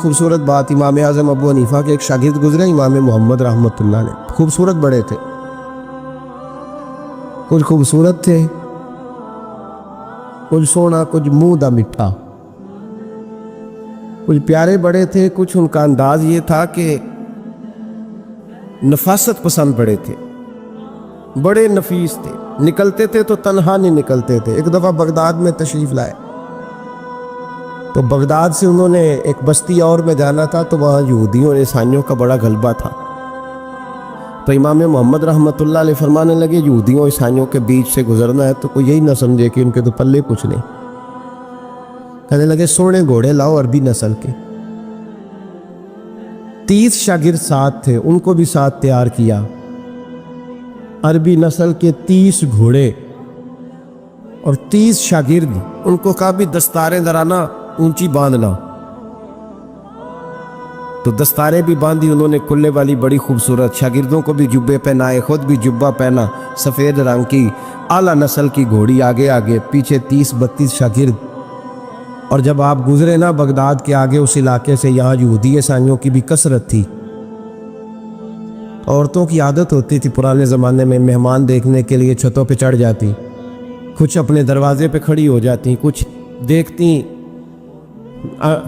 خوبصورت بات امام اعظم ابو حنیفہ کے ایک شاگرد گزرے امام محمد رحمۃ اللہ علیہ، خوبصورت بڑے تھے، کچھ خوبصورت تھے، کچھ سونا، کچھ منہ دا میٹھا، کچھ پیارے بڑے تھے، کچھ ان کا انداز یہ تھا کہ نفاست پسند بڑے تھے، بڑے نفیس تھے، نکلتے تھے تو تنہا نہیں نکلتے تھے۔ ایک دفعہ بغداد میں تشریف لائے تو بغداد سے انہوں نے ایک بستی اور میں جانا تھا، تو وہاں یہودیوں اور عیسائیوں کا بڑا غلبہ تھا۔ تو امام محمد رحمۃ اللہ علیہ فرمانے لگے یہودیوں اور عیسائیوں کے بیچ سے گزرنا ہے تو کوئی یہی نہ سمجھے کہ ان کے تو پلے کچھ نہیں۔ کہنے لگے سونے گھوڑے لاؤ عربی نسل کے۔ 30 شاگرد ساتھ تھے، ان کو بھی ساتھ تیار کیا، عربی نسل کے 30 گھوڑے اور 30 شاگرد، ان کو کہا بھی دستاریں درانا اونچی باندھنا، تو دستاریں بھی باندھی انہوں نے کلے والی بڑی خوبصورت، شاگردوں کو بھی جبے پہنائے، خود بھی جبہ پہنا سفید رنگ کی، اعلیٰ نسل کی گھوڑی آگے آگے، پیچھے 30-32 شاگرد۔ اور جب آپ گزرے نا بغداد کے آگے اس علاقے سے، یہاں یہودی عیسائیوں کی بھی کثرت تھی۔ عورتوں کی عادت ہوتی تھی پرانے زمانے میں مہمان دیکھنے کے لیے چھتوں پہ چڑھ جاتی، کچھ اپنے دروازے پہ کھڑی ہو جاتی، کچھ دیکھتی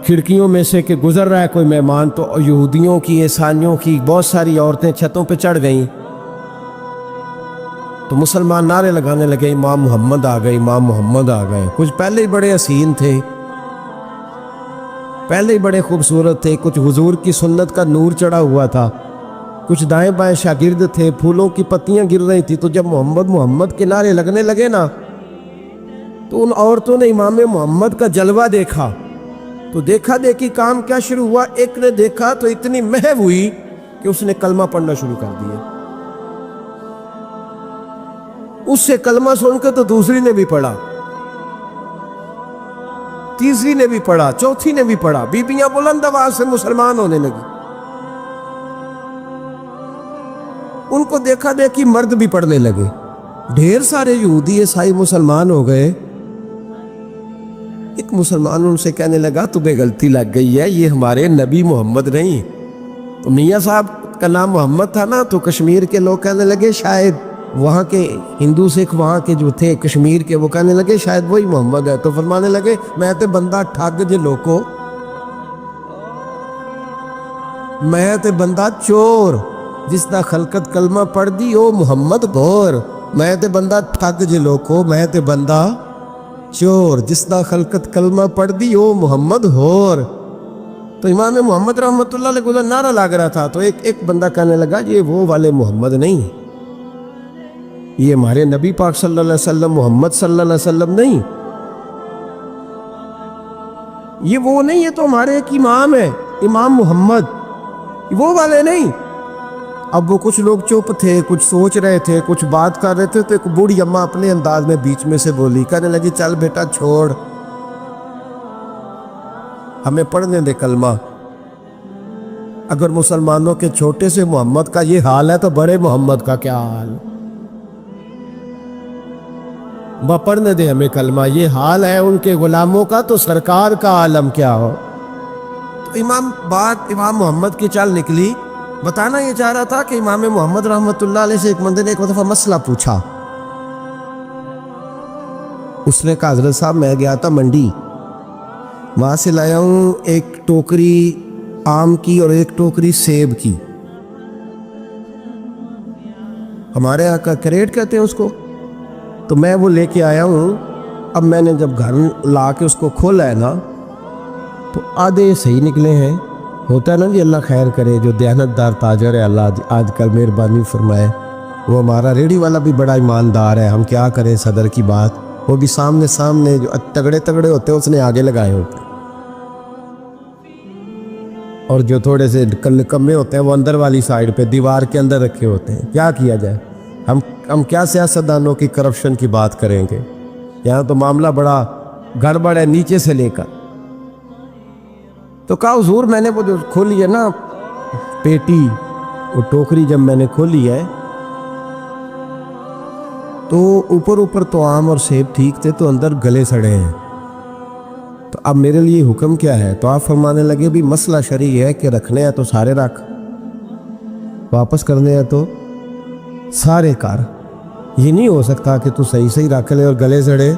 کھڑکیوں میں سے کہ گزر رہا ہے کوئی مہمان، تو یہودیوں کی عیسائیوں کی بہت ساری عورتیں چھتوں پہ چڑھ گئیں۔ تو مسلمان نعرے لگانے لگے امام محمد آ گئے، امام محمد آ گئے۔ کچھ پہلے ہی بڑے حسین تھے، پہلے ہی بڑے خوبصورت تھے، کچھ حضور کی سنت کا نور چڑھا ہوا تھا، کچھ دائیں بائیں شاگرد تھے، پھولوں کی پتیاں گر رہی تھی۔ تو جب محمد محمد کے نعرے لگنے لگے نا تو ان عورتوں نے امام محمد کا جلوہ دیکھا، تو دیکھا دیکھی کام کیا شروع ہوا، ایک نے دیکھا تو اتنی محو ہوئی کہ اس نے کلمہ پڑھنا شروع کر دیا۔ اس سے کلمہ سن کے تو دوسری نے بھی پڑھا، تیسری نے بھی پڑھا، چوتھی نے بھی پڑھا، بیبیاں بلند آواز سے مسلمان ہونے لگی۔ ان کو دیکھا دیکھی مرد بھی پڑھنے لگے، ڈھیر سارے یہودی عیسائی مسلمان ہو گئے۔ ایک مسلمان ان سے کہنے لگا تمہیں غلطی لگ گئی ہے، یہ ہمارے نبی محمد نہیں۔ تو میاں صاحب کا نام محمد تھا نا، تو کشمیر کے لوگ کہنے لگے شاید وہاں کے ہندو سکھ وہاں کے جو تھے کشمیر کے، وہ کہنے لگے شاید وہی محمد ہے۔ تو فرمانے لگے میں تے بندہ ٹھگ جے لوکو، میں تے بندہ چور، جس دا خلقت کلمہ پڑھ دی او محمد غور، میں تے بندہ ٹھگ جے لوکو، میں تے بندہ چور، جس دا خلقت کلمہ پڑھ دی او محمد ہور۔ تو امام محمد رحمۃ اللہ علیہ کو نعرہ لگ رہا تھا، تو ایک بندہ کہنے لگا یہ وہ والے محمد نہیں، یہ ہمارے نبی پاک صلی اللہ علیہ وسلم محمد صلی اللہ علیہ وسلم نہیں، یہ وہ نہیں، یہ تو ہمارے ایک امام ہے امام محمد، وہ والے نہیں۔ اب وہ کچھ لوگ چپ تھے، کچھ سوچ رہے تھے، کچھ بات کر رہے تھے، تو ایک بوڑھی اماں اپنے انداز میں بیچ میں سے بولی، کہنے لگی چل بیٹا چھوڑ، ہمیں پڑھنے دے کلمہ۔ اگر مسلمانوں کے چھوٹے سے محمد کا یہ حال ہے تو بڑے محمد کا کیا حال؟ وہ پڑھنے دے ہمیں کلمہ، یہ حال ہے ان کے غلاموں کا، تو سرکار کا عالم کیا ہو۔ تو امام محمد کی چال نکلی، بتانا یہ چاہ رہا تھا کہ امام محمد رحمۃ اللہ علیہ سے ایک بندے نے ایک دفعہ مسئلہ پوچھا۔ اس نے کہا حضرت صاحب میں گیا تھا منڈی، وہاں سے لایا ہوں ایک ٹوکری آم کی اور ایک ٹوکری سیب کی، ہمارے یہاں کا کریٹ کہتے ہیں اس کو، تو میں وہ لے کے آیا ہوں۔ اب میں نے جب گھر لا کے اس کو کھولا ہے نا تو آدھے صحیح نکلے ہیں، ہوتا ہے نا جی اللہ خیر کرے، جو دیانت دار تاجر ہے اللہ آج کل مہربانی فرمائے، وہ ہمارا ریڑھی والا بھی بڑا ایماندار ہے، ہم کیا کریں صدر کی بات، وہ بھی سامنے جو تگڑے ہوتے ہیں اس نے آگے لگائے ہوتے ہیں، اور جو تھوڑے سے کمے ہوتے ہیں وہ اندر والی سائیڈ پہ دیوار کے اندر رکھے ہوتے ہیں۔ کیا کیا جائے، ہم کیا سیاستدانوں کی کرپشن کی بات کریں گے، یہاں تو معاملہ بڑا گڑبڑ ہے نیچے سے لے کر۔ تو کہا حضور میں نے وہ جو کھولی ہے نا پیٹی، وہ ٹوکری جب میں نے کھولی ہے تو اوپر تو آم اور سیب ٹھیک تھے، تو اندر گلے سڑے ہیں، تو اب میرے لیے حکم کیا ہے؟ تو آپ فرمانے لگے بھی مسئلہ شرعی ہے کہ رکھنے ہیں تو سارے رکھ، واپس کرنے ہیں تو سارے کر، یہ نہیں ہو سکتا کہ تو صحیح صحیح رکھ لے اور گلے سڑے۔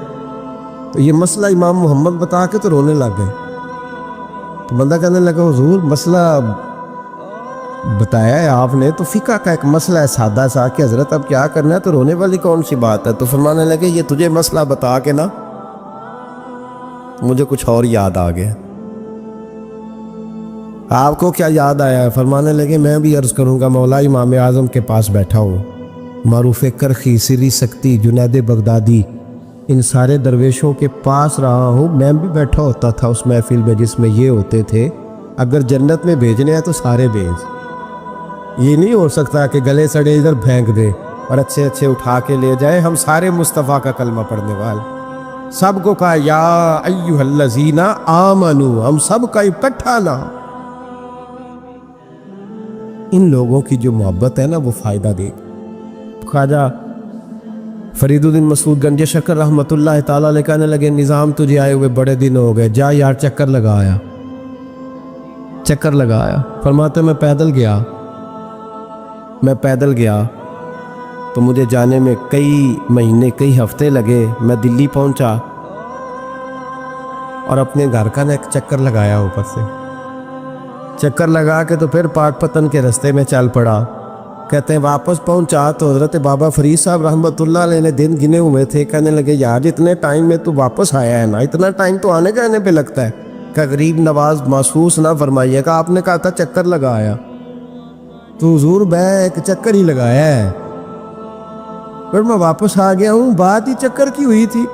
تو یہ مسئلہ امام محمد بتا کے تو رونے لگ گئے۔ تو بندہ کہنے لگا حضور مسئلہ بتایا ہے آپ نے، تو فقہ کا ایک مسئلہ ہے سادہ سا کہ حضرت اب کیا کرنا ہے، تو رونے والی کون سی بات ہے؟ تو فرمانے لگے یہ تجھے مسئلہ بتا کے نا مجھے کچھ اور یاد آ گیا۔ آپ کو کیا یاد آیا ہے؟ فرمانے لگے میں بھی عرض کروں گا، مولا امام اعظم کے پاس بیٹھا ہوں، معروف کرخی، سری سکتی، جنید بغدادی، ان سارے درویشوں کے پاس رہا ہوں، میں بھی بیٹھا ہوتا تھا اس محفل میں جس میں یہ ہوتے تھے، اگر جنت میں بھیجنے ہیں تو سارے بھیج، یہ نہیں ہو سکتا کہ گلے سڑے ادھر پھینک دے اور اچھے اچھے اٹھا کے لے جائے۔ ہم سارے مصطفیٰ کا کلمہ پڑھنے والے، سب کو کہا یا ایھا الذین آمنو، ہم سب کا اکٹھا نا۔ ان لوگوں کی جو محبت ہے نا وہ فائدہ دے۔ خواجہ فرید الدین مسعود گنج شکر رحمۃ اللہ تعالیٰ علیہ کہنے لگے نظام تجھے آئے ہوئے بڑے دن ہو گئے، جا یار چکر لگایا، چکر لگایا۔ فرماتے میں پیدل گیا تو مجھے جانے میں کئی مہینے کئی ہفتے لگے۔ میں دلی پہنچا اور اپنے گھر کا ایک چکر لگایا، اوپر سے چکر لگا کے تو پھر پاک پتن کے رستے میں چل پڑا۔ کہتے ہیں واپس پہنچا تو حضرت بابا فرید صاحب رحمۃ اللہ علیہ نے دن گنے ہوئے تھے، کہنے لگے یار جتنے ٹائم میں تو واپس آیا ہے نا، اتنا ٹائم تو آنے جانے پہ لگتا ہے، کہ غریب نواز محسوس نہ فرمائیے گا، آپ نے کہا تھا چکر لگایا، تو حضور میں ایک چکر ہی لگایا ہے، پھر میں واپس آ گیا ہوں، بات ہی چکر کی ہوئی تھی۔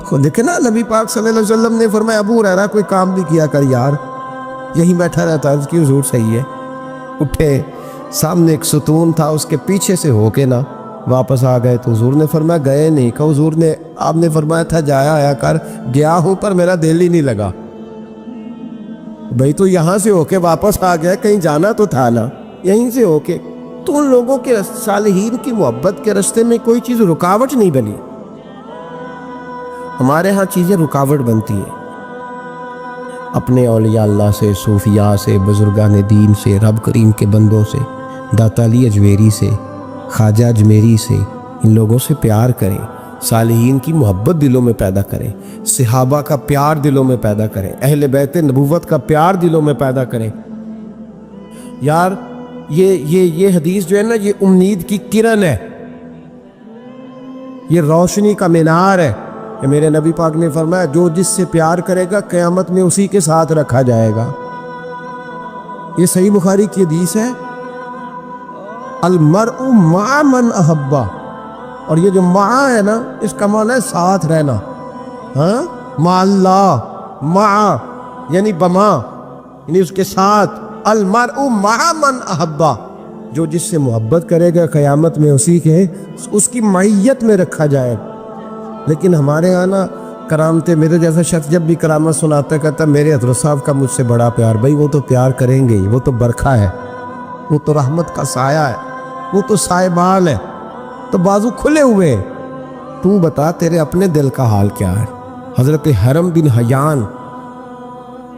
خود دیکھے نا نبی پاک صلی اللہ علیہ وسلم نے فرمایا ابو ہریرہ کوئی کام بھی کیا کر یار، یہی بیٹھا رہتا ہے، اس کی حضور صحیح ہے۔ اٹھے، سامنے ایک ستون تھا، اس کے پیچھے سے ہو کے نا واپس آ گئے، تو حضور نے فرمایا گئے نہیں، کہ حضور نے آپ نے فرمایا تھا جایا آیا کر، گیا ہوں پر میرا دل ہی نہیں لگا۔ بھئی تو یہاں سے ہو کے واپس آ گیا، کہیں جانا تو تھا نا، یہیں سے ہو کے۔ تو ان لوگوں کے صالحین کی محبت کے راستے میں کوئی چیز رکاوٹ نہیں بنی۔ ہمارے ہاں چیزیں رکاوٹ بنتی ہیں، اپنے اولیاء اللہ سے، صوفیاء سے، بزرگان دین سے، رب کریم کے بندوں سے، داتا علی اجمیری سے، خواجہ اجمیری سے، ان لوگوں سے پیار کریں، صالحین کی محبت دلوں میں پیدا کریں، صحابہ کا پیار دلوں میں پیدا کریں، اہل بیت نبوت کا پیار دلوں میں پیدا کریں۔ یار یہ حدیث جو ہے نا، یہ امید کی کرن ہے، یہ روشنی کا مینار ہے کہ میرے نبی پاک نے فرمایا جو جس سے پیار کرے گا قیامت میں اسی کے ساتھ رکھا جائے گا۔ یہ صحیح بخاری کی حدیث ہے، المرء مع من احبہ، اور یہ جو مع ہے نا اس کا معنی ہے ساتھ رہنا، ہاں، مع اللہ، مع یعنی بما یعنی اس کے ساتھ، المرء مع من احبہ، جو جس سے محبت کرے گا قیامت میں اسی کے اس کی معیت میں رکھا جائے گا۔ لیکن ہمارے یہاں نا کرامتیں، میرے جیسا شخص جب بھی کرامت سناتا ہے کہتا ہے میرے حضرت صاحب کا مجھ سے بڑا پیار۔ بھائی وہ تو پیار کریں گے ہی، وہ تو برکھا ہے، وہ تو رحمت کا سایہ ہے، وہ تو سائبان ہے، تو بازو کھلے ہوئے۔ تو بتا تیرے اپنے دل کا حال کیا ہے؟ حضرت حرم بن حیان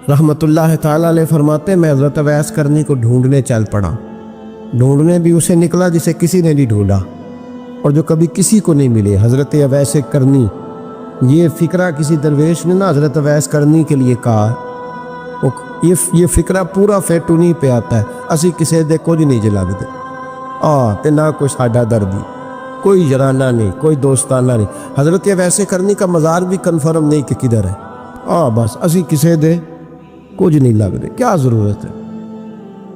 رحمۃ اللہ تعالیٰ علیہ فرماتے ہیں میں حضرت اویس کرنی کو ڈھونڈنے چل پڑا، ڈھونڈنے بھی اسے نکلا جسے کسی نے نہیں ڈھونڈا اور جو کبھی کسی کو نہیں ملے، حضرت اویس کرنی۔ یہ فکرہ کسی درویش نے نا حضرت اویس کرنی کے لیے کہا، یہ فکرہ پورا فیٹونی پہ آتا ہے، اسی کسے دے کچھ نہیں جلگ دے، تے نہ کوئی ساڈا دردی، کوئی جرانہ نہیں، کوئی دوستانہ نہیں۔ حضرت اویس کرنی کا مزار بھی کنفرم نہیں کہ کدھر ہے، بس اسی کسے دے کچھ نہیں لگ دے، کیا ضرورت ہے،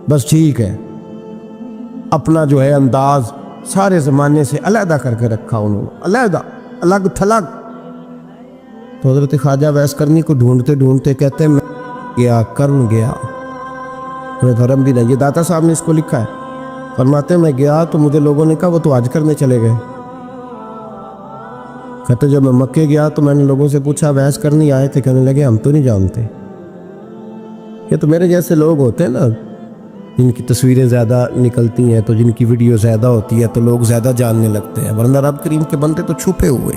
بس ٹھیک ہے۔ اپنا جو ہے انداز سارے زمانے سے علیحدہ کر کے رکھا انہوں نے، علیحدہ، الگ تھلگ۔ تو حضرت خواجہ اویس کرنی کو ڈھونڈتے ڈھونڈتے کہتے ہیں میں گیا، کرن گیا، دھرم بھی نہیں، یہ داتا صاحب نے اس کو لکھا ہے، فرماتے ہیں میں گیا تو مجھے لوگوں نے کہا وہ تو حج کرنے چلے گئے۔ کہتے جب میں مکے گیا تو میں نے لوگوں سے پوچھا اویس کرنی آئے تھے؟ کہنے لگے ہم تو نہیں جانتے۔ یہ تو میرے جیسے لوگ ہوتے ہیں نا جن کی تصویریں زیادہ نکلتی ہیں، تو جن کی ویڈیو زیادہ ہوتی ہے تو لوگ زیادہ جاننے لگتے ہیں، ورنہ رب کریم کے بندے تو چھپے ہوئے۔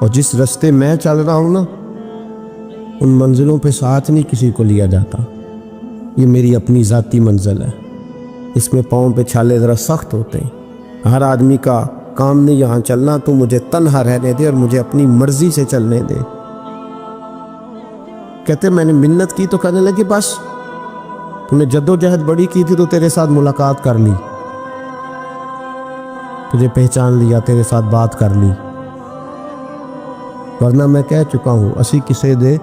اور جس راستے میں چل رہا ہوں نا ان منزلوں پہ ساتھ نہیں کسی کو لیا جاتا. یہ میری اپنی ذاتی منزل ہے. اس میں پاؤں پہ چھالے ذرا سخت ہوتے ہیں. ہر آدمی کا کام نہیں یہاں چلنا. تو مجھے تنہا رہنے دے اور مجھے اپنی مرضی سے چلنے دے. کہتے میں نے منت کی تو کہنے لگے بس تم نے جد و جہد بڑی کی تھی تو تیرے ساتھ ملاقات کر لی, تجھے پہچان لیا, تیرے ساتھ بات کر لی, ورنہ میں کہہ چکا ہوں اسی کسے دے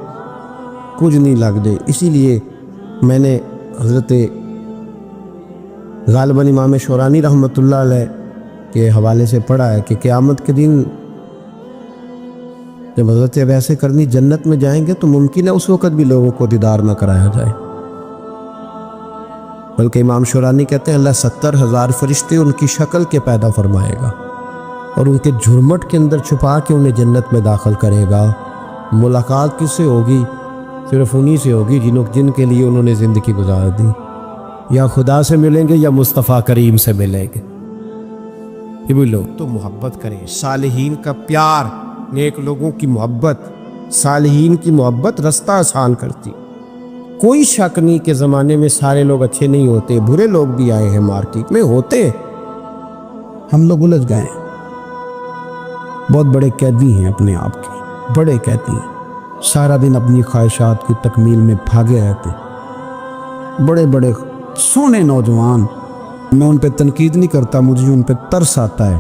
کچھ نہیں لگ دے. اسی لیے میں نے حضرت غالباً امام شورانی رحمۃ اللہ علیہ کے حوالے سے پڑھا ہے کہ قیامت کے دن جب حضرت ویسے کرنی جنت میں جائیں گے تو ممکن ہے اس وقت بھی لوگوں کو دیدار نہ کرایا جائے. بلکہ امام شورانی کہتے ہیں اللہ 70,000 فرشتے ان کی شکل کے پیدا فرمائے گا اور ان کے جھرمٹ کے اندر چھپا کے انہیں جنت میں داخل کرے گا. ملاقات کس سے ہوگی؟ صرف انہی سے ہوگی جن کے لیے انہوں نے زندگی گزار دی. یا خدا سے ملیں گے یا مصطفیٰ کریم سے ملیں گے. یہ بھی لوگ تو محبت کریں. صالحین کا پیار, نیک لوگوں کی محبت, صالحین کی محبت رستہ آسان کرتی. کوئی شک نہیں کہ زمانے میں سارے لوگ اچھے نہیں ہوتے, برے لوگ بھی آئے ہیں مارکیٹ میں, ہوتے. ہم لوگ الجھ گئے ہیں. بہت بڑے قیدی ہیں اپنے آپ کے, بڑے قیدی ہیں. سارا دن اپنی خواہشات کی تکمیل میں بھاگے رہتے. بڑے بڑے سونے نوجوان, میں ان پہ تنقید نہیں کرتا, مجھے ان پہ ترس آتا ہے.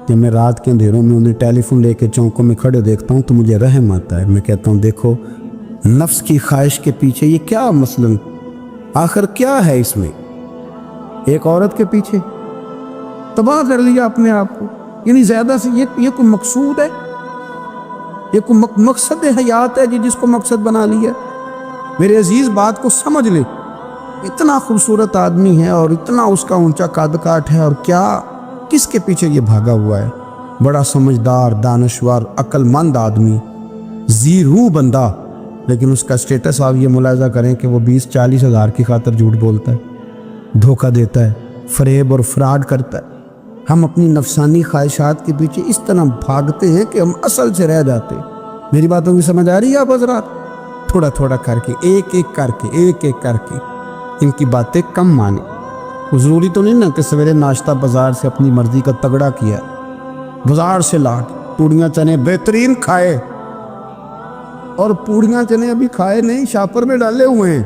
جب میں رات کے اندھیروں میں انہیں ٹیلی فون لے کے چوکوں میں کھڑے دیکھتا ہوں تو مجھے رحم آتا ہے. میں کہتا ہوں دیکھو نفس کی خواہش کے پیچھے یہ کیا مثلاً آخر کیا ہے اس میں؟ ایک عورت کے پیچھے تباہ کر لیا اپنے آپ کو. یعنی زیادہ سے یہ کوئی مقصود ہے؟ یہ کوئی مقصد حیات ہے جس کو مقصد بنا لیا؟ میرے عزیز بات کو سمجھ لے. اتنا خوبصورت آدمی ہے اور اتنا اس کا اونچا قد کاٹ ہے, اور کیا کس کے پیچھے یہ بھاگا ہوا ہے؟ بڑا سمجھدار, دانشور, عقل مند آدمی, ذی روح بندہ, لیکن اس کا سٹیٹس آپ یہ ملاحظہ کریں کہ وہ 20-40 ہزار کی خاطر جھوٹ بولتا ہے, دھوکہ دیتا ہے, فریب اور فراڈ کرتا ہے. ہم اپنی نفسانی خواہشات کے پیچھے اس طرح بھاگتے ہیں کہ ہم اصل سے رہ جاتے. میری باتوں کی سمجھ آ رہی ہے آپ حضرات؟ تھوڑا تھوڑا کر کے, ایک ایک کر کے ان کی باتیں کم مانیں. ضروری تو نہیں نا کہ سویرے ناشتہ بازار سے اپنی مرضی کا تگڑا کیا, بازار سے لا کے پوڑیاں چنے بہترین کھائے, اور پوڑیاں چنے ابھی کھائے نہیں, شاپر میں ڈالے ہوئے ہیں,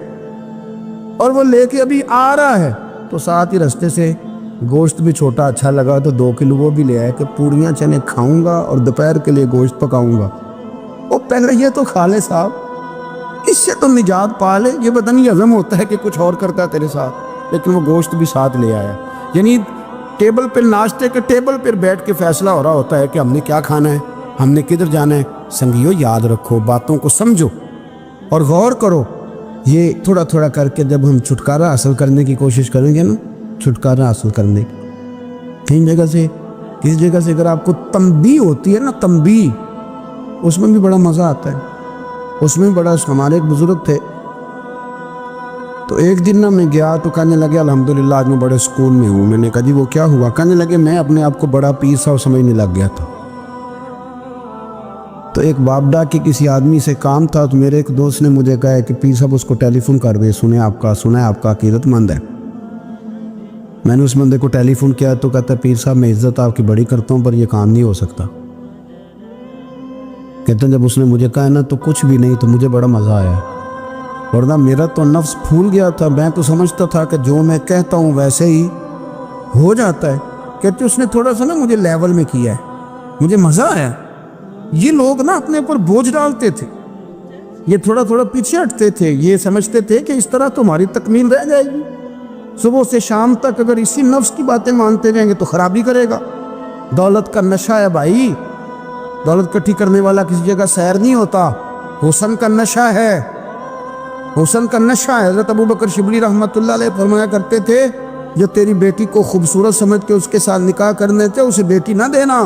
اور وہ لے کے ابھی آ رہا ہے تو ساتھ ہی رستے سے گوشت بھی چھوٹا اچھا لگا تو 2 کلو وہ بھی لے آئے کہ پوڑیاں چنے کھاؤں گا اور دوپہر کے لیے گوشت پکاؤں گا. وہ پہلے یہ تو کھا لے صاحب, اس سے تو نجات پا لے. یہ پتہ نہیں ہضم ہوتا ہے کہ کچھ اور کرتا ہے تیرے ساتھ, لیکن وہ گوشت بھی ساتھ لے آیا. یعنی ٹیبل پہ, ناشتے کے ٹیبل پر بیٹھ کے فیصلہ ہو رہا ہوتا ہے کہ ہم نے کیا کھانا ہے, ہم نے کدھر جانا ہے. سنگیو یاد رکھو, باتوں کو سمجھو اور غور کرو. یہ تھوڑا تھوڑا کر کے جب ہم چھٹکارا حاصل کرنے کی کوشش کریں گے نا, چھٹکارا حاصل کرنے کی کسی جگہ سے اگر آپ کو تنبیہ ہوتی ہے نا, تنبیہ, اس میں بھی بڑا مزہ آتا ہے. اس میں بڑا, ہمارے ایک بزرگ تھے تو ایک دن نا میں گیا تو کہنے لگے الحمدللہ آج میں بڑے سکون میں ہوں. میں نے کہا جی وہ کیا ہوا؟ کہنے لگے میں اپنے آپ کو بڑا پیر صاحب سمجھنے لگ گیا تھا. تو ایک بابڈا کے کسی آدمی سے کام تھا تو میرے ایک دوست نے مجھے کہا کہ پیر صاحب اس کو ٹیلی فون کر دے, سنا ہے آپ کا عقیدت مند ہے. میں نے اس بندے کو ٹیلی فون کیا تو کہتا ہے پیر صاحب میں عزت آپ کی بڑی کرتا ہوں پر یہ کام نہیں ہو سکتا. کہتے ہیں جب اس نے مجھے کہا نا تو کچھ بھی نہیں, تو مجھے بڑا مزہ آیا, ورنہ میرا تو نفس پھول گیا تھا. میں تو سمجھتا تھا کہ جو میں کہتا ہوں ویسے ہی ہو جاتا ہے. کہتے اس نے تھوڑا سا نا مجھے لیول میں کیا ہے, مجھے مزہ آیا. یہ لوگ نا اپنے اوپر بوجھ ڈالتے تھے, یہ تھوڑا تھوڑا پیچھے ہٹتے تھے, یہ سمجھتے تھے کہ اس طرح تمہاری تکمیل رہ جائے گی. صبح سے شام تک اگر اسی نفس کی باتیں مانتے رہیں گے تو خرابی کرے گا. دولت کا نشہ ہے بھائی, دولت کٹھی کرنے والا کسی جگہ سیر نہیں ہوتا. حسن کا نشہ ہے, حسن کا نشہ ہے. حضرت ابو بکر شبلی رحمۃ اللہ علیہ فرمایا کرتے تھے جو تیری بیٹی کو خوبصورت سمجھ کے اس کے ساتھ نکاح کرنے تھے اسے بیٹی نہ دینا.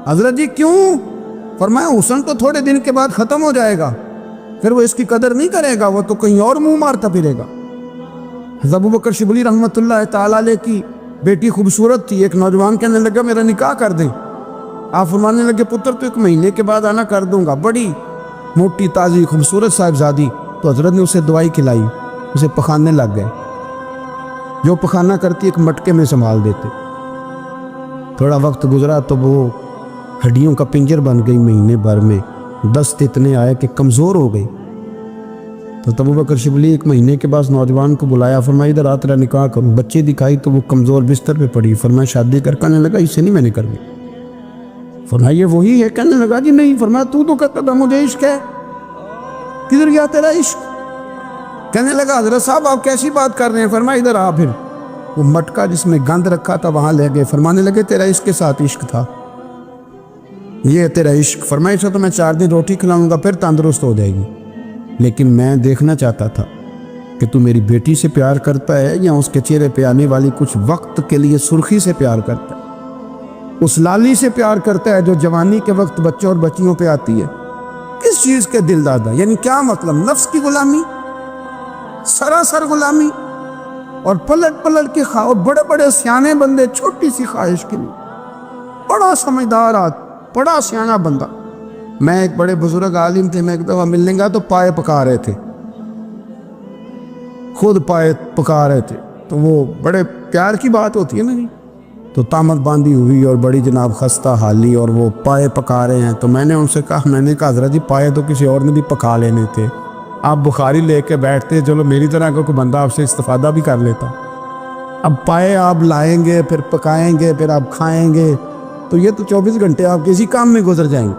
حضرت جی کیوں؟ فرمایا حسن تو تھوڑے دن کے بعد ختم ہو جائے گا, پھر وہ اس کی قدر نہیں کرے گا, وہ تو کہیں اور منہ مارتا پھرے گا. حضرت ابو بکر شبلی رحمۃ اللہ تعالی علیہ کی بیٹی خوبصورت تھی. ایک نوجوان کہنے لگا میرا نکاح کر دیں. آپ فرمانے لگے پتر تو 1 مہینے کے بعد آنا، کر دوں گا، بڑی موٹی تازی خوبصورت صاحبزادی۔ تو حضرت نے اسے دوائی کھلائی، اسے پخانے لگ گئے، جو پخانہ کرتی ایک مٹکے میں سنبھال دیتے۔ تھوڑا وقت گزرا تو وہ ہڈیوں کا پنجر بن گئی، مہینے بھر میں دست اتنے آئے کہ کمزور ہو گئی۔ تو ابو بکر شبلی 1 مہینے کے بعد نوجوان کو بلایا، فرمایا ادھر آ تیرا نکاح کروں۔ بچی دکھائی تو وہ کمزور بستر پہ پڑی، فرمایا شادی کر، کہنے لگا اس سے نہیں میں نے کرنی۔ فرمایا یہ وہی ہے؟ کہنے لگا جی نہیں۔ فرمایا تو کہتا تھا مجھے عشق ہے، کدھر گیا تیرا عشق؟ کہنے لگا حضرت صاحب آپ کیسی بات کر رہے ہیں؟ فرمایا ادھر آ۔ پھر وہ مٹکا جس میں گند رکھا تھا وہاں لے گئے، فرمانے لگے تیرا عشق کے ساتھ عشق تھا، یہ ہے تیرا عشق۔ فرمایا اسے تو میں 4 دن روٹی کھلاؤں گا پھر تندرست ہو جائے گی، لیکن میں دیکھنا چاہتا تھا کہ تو میری بیٹی سے پیار کرتا ہے یا اس کے چہرے پہ آنے والی کچھ وقت کے لیے سرخی سے پیار کرتا ہے، اس لالی سے پیار کرتا ہے جو جوانی کے وقت بچوں اور بچیوں پہ آتی ہے۔ کس چیز کے دل دادا؟ یعنی کیا مطلب؟ نفس کی غلامی، سراسر غلامی، اور پلٹ پلٹ کے بڑے بڑے سیانے بندے چھوٹی سی خواہش کے لیے، بڑا سمجھدار آدمی، بڑا سیانہ بندہ۔ میں ایک بڑے بزرگ عالم تھے، میں ایک دفعہ ملنے گا تو پائے پکا رہے تھے، خود پائے پکا رہے تھے، تو وہ بڑے پیار کی بات ہوتی ہے نا جی، تو تامت باندھی ہوئی اور بڑی جناب خستہ حالی، اور وہ پائے پکا رہے ہیں۔ تو میں نے ان سے کہا حضرت جی پائے تو کسی اور نے بھی پکا لینے تھے، آپ بخاری لے کے بیٹھتے، چلو میری طرح کا کوئی بندہ آپ سے استفادہ بھی کر لیتا۔ اب پائے آپ لائیں گے، پھر پکائیں گے، پھر آپ کھائیں گے، تو یہ تو 24 گھنٹے آپ کسی کام میں گزر جائیں گے۔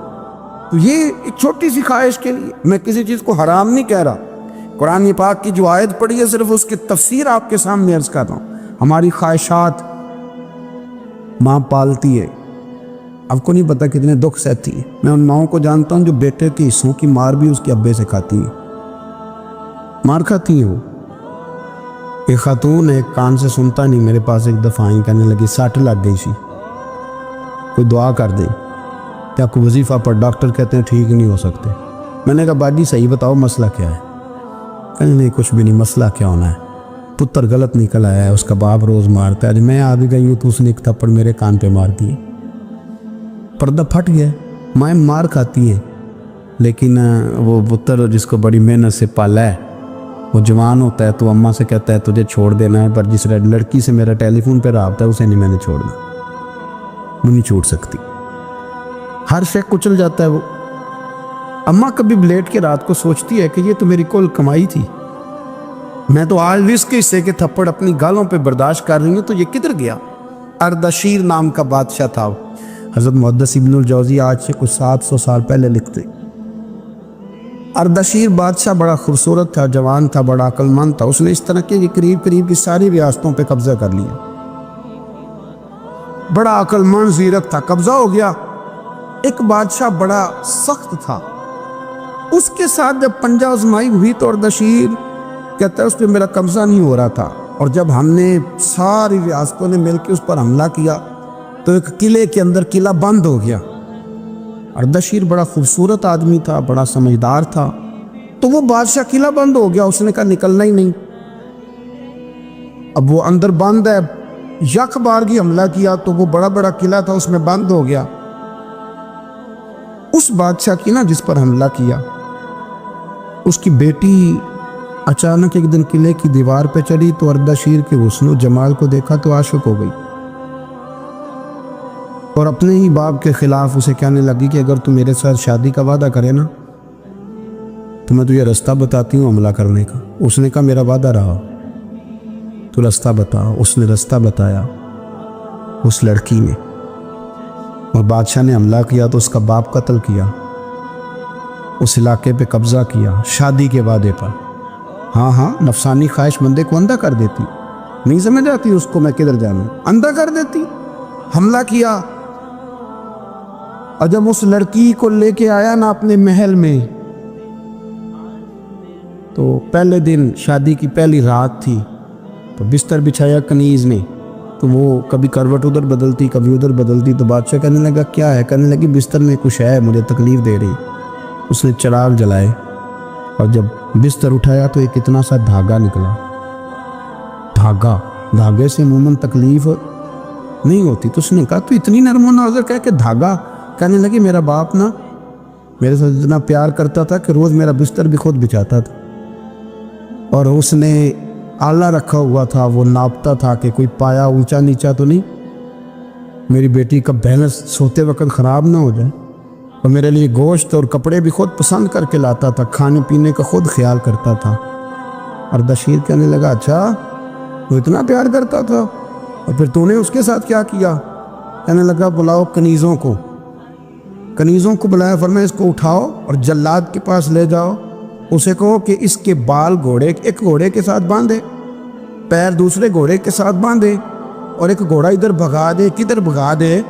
تو یہ ایک چھوٹی سی خواہش کے لیے، میں کسی چیز کو حرام نہیں کہہ رہا، قرآن پاک کی جو آیت پڑھی ہے صرف اس کی تفسیر آپ کے سامنے عرض کر رہا ہوں۔ ہماری خواہشات ماں پالتی ہے، آپ کو نہیں پتہ کتنے دکھ سہتی ہے۔ میں ان ماؤں کو جانتا ہوں جو بیٹے کے حصوں کی مار بھی اس کے ابے سے کھاتی ہیں، مار کھاتی ہیں وہ۔ ایک خاتون ایک کان سے سنتا نہیں، میرے پاس ایک دفعہ آئیں، کہنے لگی ساٹ لگ گئی سی، کوئی دعا کر دے، کیا کوئی وظیفہ پر؟ ڈاکٹر کہتے ہیں ٹھیک نہیں ہو سکتے۔ میں نے کہا باجی صحیح بتاؤ مسئلہ کیا ہے؟ کہنے نہیں کچھ بھی نہیں، مسئلہ کیا ہونا ہے، پتر غلط نکل آیا ہے، اس کا باپ روز مارتا ہے، میں آ بھی گئی ہوں تو اس نے ایک تھپڑ میرے کان پہ مار دیے، پردہ پھٹ گیا۔ مائیں مار کھاتی ہے، لیکن وہ پتر جس کو بڑی محنت سے پالا ہے، وہ جوان ہوتا ہے تو اماں سے کہتا ہے تجھے چھوڑ دینا ہے، پر جس لڑکی سے میرا ٹیلی فون پہ رابطہ ہے اسے نہیں میں نے چھوڑنا، وہ نہیں چھوڑ سکتی، ہر شے کچل جاتا ہے وہ۔ اماں کبھی بلیٹ کے رات کو سوچتی ہے کہ یہ تو میری کل کمائی تھی، میں تو آج بھی اس کے حصے کے تھپڑ اپنی گالوں پہ برداشت کر رہی ہوں، تو یہ کدھر گیا؟ اردشیر نام کا بادشاہ تھا، حضرت محدث ابن الجوزی آج سے کچھ 700 سال پہلے لکھتے۔ اردشیر بادشاہ بڑا خوبصورت تھا، جوان تھا، بڑا عقل مند تھا، اس نے اس طرح کی قریب کی ساری ریاستوں پہ قبضہ کر لیا، بڑا عقل مند زیرک تھا، قبضہ ہو گیا۔ ایک بادشاہ بڑا سخت تھا، اس کے ساتھ جب پنجہ آزمائی ہوئی تو اردشیر کہتا ہے اس پہ میرا قبضہ نہیں ہو رہا تھا، اور جب ہم نے ساری ریاستوں نے مل کے اس پر حملہ کیا تو ایک قلعے کے اندر قلعہ بند ہو گیا۔ اردشیر بڑا خوبصورت آدمی تھا، بڑا سمجھدار تھا، تو وہ بادشاہ قلعہ بند ہو گیا، اس نے کہا نکلنا ہی نہیں، اب وہ اندر بند ہے، یک بارگی حملہ کیا تو وہ بڑا قلعہ تھا اس میں بند ہو گیا۔ اس بادشاہ کی نا جس پر حملہ کیا، اس کی بیٹی اچانک ایک دن قلعے کی دیوار پہ چڑھی تو اردشیر کے حسن و جمال کو دیکھا تو عاشق ہو گئی، اور اپنے ہی باپ کے خلاف اسے کہنے لگی کہ اگر تو میرے ساتھ شادی کا وعدہ کرے نا تو میں تجھے رستہ بتاتی ہوں حملہ کرنے کا۔ اس نے کہا میرا وعدہ رہا، تو رستہ بتا۔ اس نے رستہ بتایا اس لڑکی نے، اور بادشاہ نے حملہ کیا تو اس کا باپ قتل کیا، اس علاقے پہ قبضہ کیا شادی کے وعدے پر۔ ہاں نفسانی خواہش بندے کو اندھا کر دیتی، نہیں سمجھ آتی اس کو میں کدھر جانا، اندھا کر دیتی۔ حملہ کیا، اور جب اس لڑکی کو لے کے آیا نا اپنے محل میں، تو پہلے دن شادی کی پہلی رات تھی، تو بستر بچھایا کنیز نے، تو وہ کبھی کروٹ ادھر بدلتی کبھی ادھر بدلتی، تو بادشاہ کہنے لگا کیا ہے؟ کہنے لگی بستر میں کچھ ہے، مجھے تکلیف دے رہی۔ اس نے چراغ جلائے اور جب بستر اٹھایا تو ایک اتنا سا دھاگا نکلا، دھاگے سے عموماً تکلیف نہیں ہوتی، تو اس نے کہا تو اتنی نرم و نازک ہے کہ دھاگا کہنے لگی میرا باپ نا میرے ساتھ اتنا پیار کرتا تھا کہ روز میرا بستر بھی خود بچھاتا تھا، اور اس نے آلہ رکھا ہوا تھا، وہ ناپتا تھا کہ کوئی پایا اونچا نیچا تو نہیں، میری بیٹی کا بیلنس سوتے وقت خراب نہ ہو جائے، اور میرے لیے گوشت اور کپڑے بھی خود پسند کر کے لاتا تھا، کھانے پینے کا خود خیال کرتا تھا۔ اردشیر کہنے لگا اچھا وہ اتنا پیار کرتا تھا، اور پھر تو نے اس کے ساتھ کیا کیا؟ کہنے لگا بلاؤ کنیزوں کو بلایا، فرمایا اس کو اٹھاؤ اور جلاد کے پاس لے جاؤ، اسے کہو کہ اس کے بال ایک گھوڑے کے ساتھ باندھے، پیر دوسرے گھوڑے کے ساتھ باندھے، اور ایک گھوڑا ادھر بھگا دے، کدھر بھگا دے،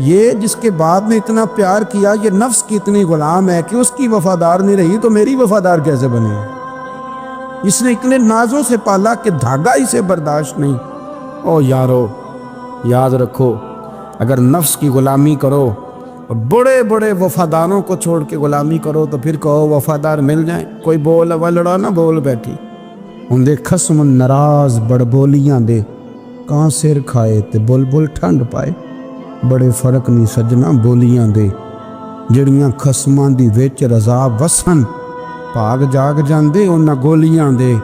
یہ جس کے باپ نے اتنا پیار کیا، یہ نفس کی اتنی غلام ہے کہ اس کی وفادار نہیں رہی تو میری وفادار کیسے بنے؟ اس نے اتنے نازوں سے پالا کہ دھاگا اسے برداشت نہیں۔ او یارو یاد رکھو، اگر نفس کی غلامی کرو اور بڑے بڑے وفاداروں کو چھوڑ کے غلامی کرو تو پھر کہو وفادار مل جائیں، کوئی بول لڑا نہ بول بیٹھی ہوں دے خصم ناراض بڑ بولیاں دے، کہاں سر کھائے تے بلبل ٹھنڈ پائے، بڑے فرق نہیں سجنا بولیاں دے، جڑیاں خصماں دی وچ رضا وسن، پاگ جاگ جاندے انہاں گولیاں دے،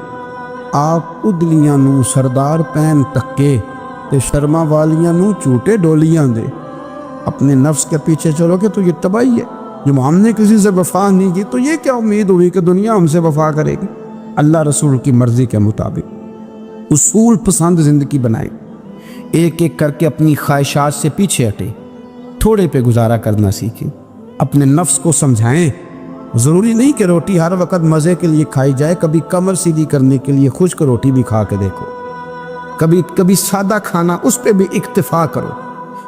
آپ ادلیاں نو سردار پین ٹکے تے شرما والیاں نو چوٹے ڈولیاں دے۔ اپنے نفس کے پیچھے چلو کہ تو یہ تباہی ہے، جب ہم نے کسی سے وفا نہیں کی تو یہ کیا امید ہوئی کہ دنیا ہم سے وفا کرے گی؟ اللہ رسول کی مرضی کے مطابق اصول پسند زندگی بنائیں، ایک ایک کر کے اپنی خواہشات سے پیچھے ہٹیں، تھوڑے پہ گزارا کرنا سیکھیں، اپنے نفس کو سمجھائیں۔ ضروری نہیں کہ روٹی ہر وقت مزے کے لیے کھائی جائے، کبھی کمر سیدھی کرنے کے لیے خشک روٹی بھی کھا کے دیکھو، کبھی سادہ کھانا اس پہ بھی اکتفا کرو،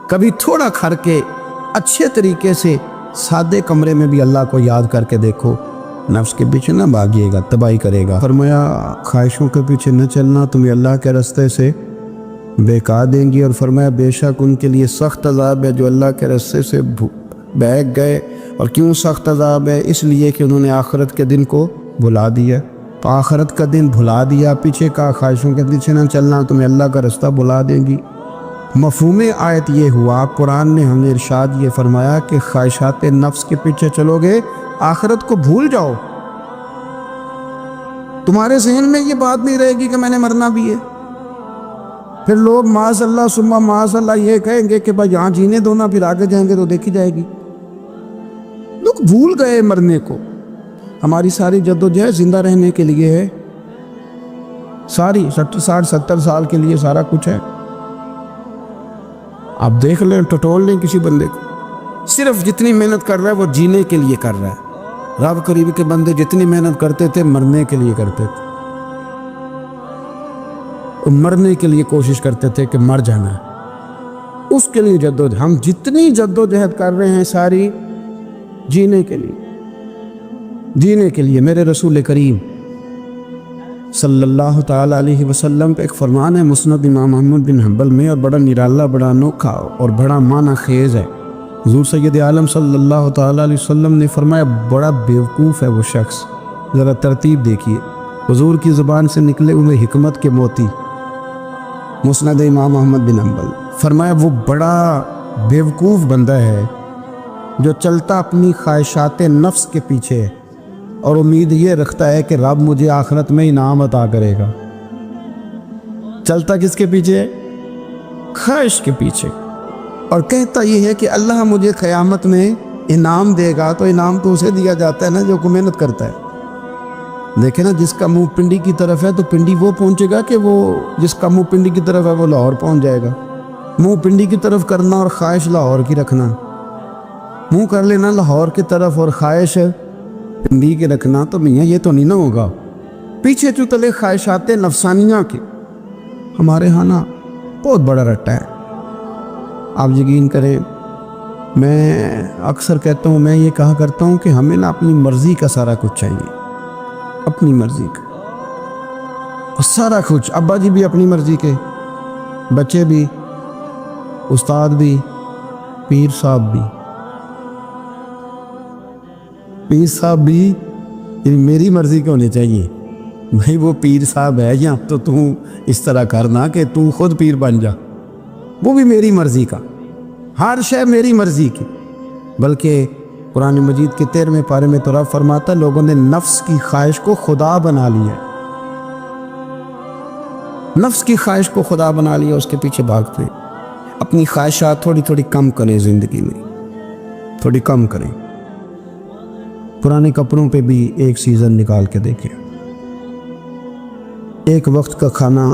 کبھی تھوڑا کھا کے اچھے طریقے سے سادے کمرے میں بھی اللہ کو یاد کر کے دیکھو۔ نفس کے پیچھے نہ بھاگیے گا، تباہی کرے گا۔ فرمایا خواہشوں کے پیچھے نہ چلنا، تمہیں اللہ کے راستے سے بہکا دیں گی، اور فرمایا بے شک ان کے لیے سخت عذاب ہے جو اللہ کے راستے سے بہک گئے۔ اور کیوں سخت عذاب ہے؟ اس لیے کہ انہوں نے آخرت کے دن کو بھلا دیا، تو آخرت کا دن بھلا دیا، پیچھے کا خواہشوں کے پیچھے نہ چلنا، تمہیں اللہ کا راستہ بھلا دیں گی۔ مفہوم آیت یہ ہوا، قرآن نے ہمیں ارشاد یہ فرمایا کہ خواہشات نفس کے پیچھے چلو گے آخرت کو بھول جاؤ، تمہارے ذہن میں یہ بات نہیں رہے گی کہ میں نے مرنا بھی ہے۔ پھر لوگ معاذ اللہ ثم معاذ اللہ یہ کہیں گے کہ بھائی یہاں جینے دو نا، پھر آگے جائیں گے تو دیکھی جائے گی۔ لوگ بھول گئے مرنے کو۔ ہماری ساری جدوجہد زندہ رہنے کے لیے ہے، ساری 60-70 سال کے لیے سارا کچھ ہے۔ آپ دیکھ لیں، ٹٹول لیں کسی بندے کو، صرف جتنی محنت کر رہا ہے وہ جینے کے لیے کر رہا ہے۔ رب قریب کے بندے جتنی محنت کرتے تھے مرنے کے لیے کرتے تھے، مرنے کے لیے کوشش کرتے تھے کہ مر جانا ہے، اس کے لیے جدوجہد۔ ہم جتنی جدوجہد کر رہے ہیں ساری جینے کے لیے۔ میرے رسول کریم صلی اللہ تعالیٰ علیہ وسلم پہ ایک فرمان ہے مسند امام احمد بن حنبل میں، اور بڑا نرالا، بڑا انوکھا اور بڑا معنی خیز ہے۔ حضور سید عالم صلی اللہ تعالیٰ علیہ وسلم نے فرمایا بڑا بیوقوف ہے وہ شخص، ذرا ترتیب دیکھیے، حضور کی زبان سے نکلے ہوئے حکمت کے موتی، مسند امام احمد بن حنبل۔ فرمایا وہ بڑا بیوقوف بندہ ہے جو چلتا اپنی خواہشات نفس کے پیچھے اور امید یہ رکھتا ہے کہ رب مجھے آخرت میں انعام عطا کرے گا۔ چلتا کس کے پیچھے؟ خواہش کے پیچھے، اور کہتا یہ ہے کہ اللہ مجھے قیامت میں انعام دے گا، تو انعام تو اسے دیا جاتا ہے نا جو کو محنت کرتا ہے۔ دیکھیں نا، جس کا منہ پنڈی کی طرف ہے تو پنڈی وہ پہنچے گا کہ وہ جس کا منہ پنڈی کی طرف ہے وہ لاہور پہنچ جائے گا۔ منہ پنڈی کی طرف کرنا اور خواہش لاہور کی رکھنا، منہ کر لینا لاہور کی طرف اور خواہش پنڈی کے رکھنا، تو میاں یہ تو نہیں نہ ہوگا۔ پیچھے چتلے خواہشات نفسانیہ کے ہمارے ہاں نا بہت بڑا رٹا ہے۔ آپ یقین کریں، میں اکثر کہتا ہوں، میں یہ کہا کرتا ہوں کہ ہمیں نا اپنی مرضی کا سارا کچھ چاہیے، اپنی مرضی کا اور سارا کچھ۔ ابا جی بھی اپنی مرضی کے، بچے بھی، استاد بھی، پیر صاحب بھی، یعنی میری مرضی کے ہونے چاہیے۔ بھائی وہ پیر صاحب ہے یا تو اس طرح کرنا کہ تو خود پیر بن جا، وہ بھی میری مرضی کا، ہر شے میری مرضی کی۔ بلکہ قرآن مجید کے 13ویں پارے میں تو رب فرماتا ہے لوگوں نے نفس کی خواہش کو خدا بنا لیا، نفس کی خواہش کو خدا بنا لیا، اس کے پیچھے بھاگتے ہیں۔ اپنی خواہشات تھوڑی تھوڑی کم کریں، زندگی میں تھوڑی کم کریں۔ پرانے کپڑوں پہ بھی ایک سیزن نکال کے دیکھیں۔ ایک وقت کا کھانا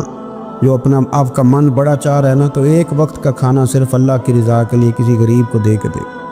جو اپنا آپ کا من بڑا چاہ رہا ہے نا، تو ایک وقت کا کھانا صرف اللہ کی رضا کے لیے کسی غریب کو دے کے دے۔